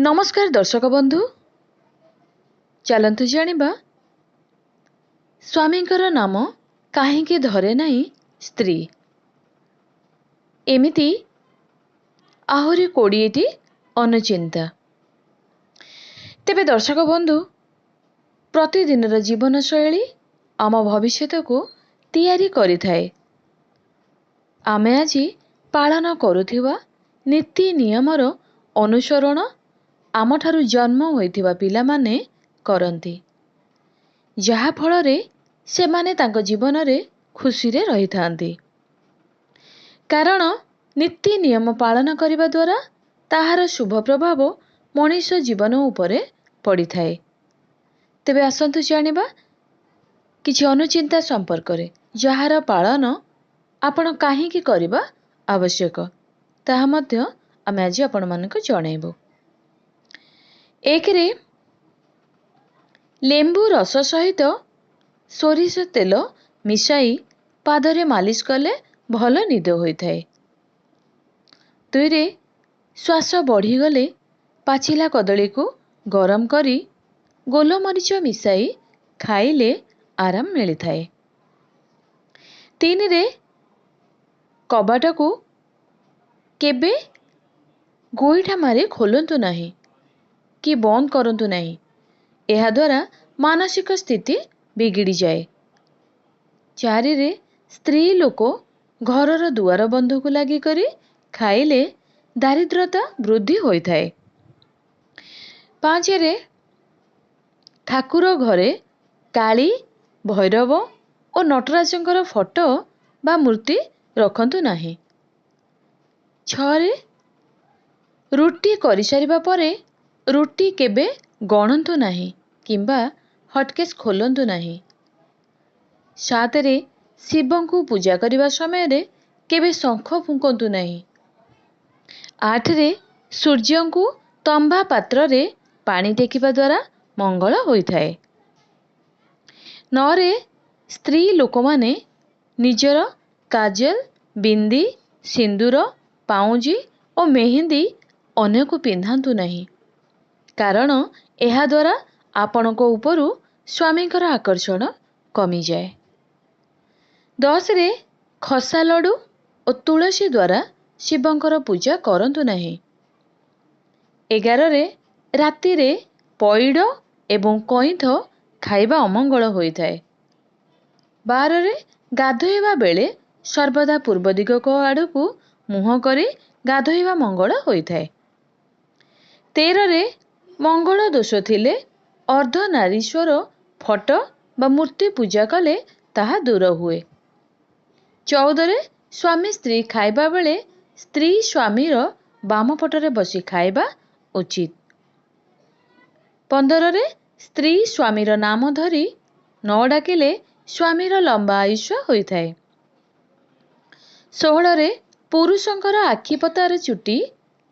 नमस्कार दर्शक बंधु, चलतु जानिबा स्वामींकर नाम काहींकी धरे नहीं स्त्री। एमिति आहुरी 20टी अनुचिंता। तेबे दर्शक बंधु, प्रतिदिनर जीवन शैली आम भविष्यत को तैयारी करिथाए। आमे आजी पालन करुथिबा नीति नियमर अनुसरण आमठारु जन्म होइथिबा पिलामाने करंती, जहा फଳରେ सेमाने तांको जीवनरे खुशीरे रहिथांती। कारण नीति नियम पालन करिबा द्वारा ताहार शुभ प्रभाव मनुष्य जीवन उपरे पड़िथाए। तेबे आसंतु जानिबा किछि अनुचिंता संपर्क रे, जहार पालन आपण काहींकी करिबा आवश्यक, ताहा मध्य आमे आज आपण मानक जणाइबो। एकरे लेंबू रस सहित सोरिष तेल मिसाई पादरे मालिश कले भल निद होइथाए। दुईरे श्वास बढ़ीगले पाचिला कदली को गरम करी गोलमरीच मिसाई खाइले आराम मिलिथाए। तीन रे कबाट को केबे गोईठा मारे खोलंतु नहीं कि बंद करंतु नहीं, एहा द्वारा मानसिक स्थिति बिगिड़ी जाए। चारि रे स्त्री लोक घरर दुआर बंध को लगी करी खाइले दारिद्रता वृद्धि होइथाए। पांच रे ठाकुर घरे काली, भैरव और नटराजंकर फोटो बा मूर्ति रखंतु नाही। छरे रुटी करि सारिबा परे रुटी केबे गणंतु नाही किंबा हटकेस खोलंतु नाही। सात रे शिवं को पूजा करिबा समय रे केबे शंख फुंकंतु नाही। आठ रे सूर्य को तंबा पात्र रे पानी टेकिबा द्वारा मंगल होइथाए। नौ रे स्त्री लोक माने निजर काजल, बिंदी, सिंदूर, पाउंजी और मेहंदी अन्य को पिंधांतु नहीं, कारण एहा द्वारा आपण को उपरु स्वामींकर आकर्षण कमी जाए। 10 रे खसा लडू और तुलसी द्वारा शिवंकर पूजा करंतु नहीं। 11 रे राति रे पैड एवं कईंथ खाइबा अमंगल होइथाए। 12 रे गाधोइबा बेले सर्वदा पूर्व दिग को आड़ को मुह करी गाधोइबा मंगल होइथाए। 13 रे मंगल दोष थिले अर्धनारीश्वर फट बा मूर्ति पूजा कले ताहा दूर हुए। 14 रे स्वामी स्त्री खाइबा बेले स्त्री स्वामीर बाम पटरे बसी खाइबा उचित। 15 रे स्त्री स्वामीर नाम धरी न डाकिले स्वामीर लंबा आयुष्य होइथाए। 16 रे पुरुषंकर आखिपतार चुटी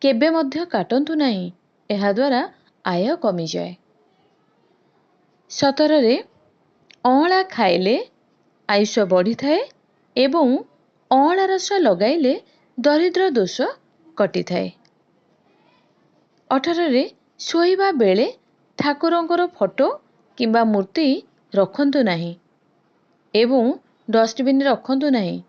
केबे मध्य काटंतु नहीं, एहा द्वारा आय कमी जाए। 17 रे अँला खाइले आयुष्य बढ़ी थाए एवं अँला रस लगाइले दरिद्र दोष कटि थाए। 18 रे सोइबा बेले ठाकुरंकर फोटो किंबा मूर्ति रखंतु नहीं एवं डस्टबिन रखंतु नहीं,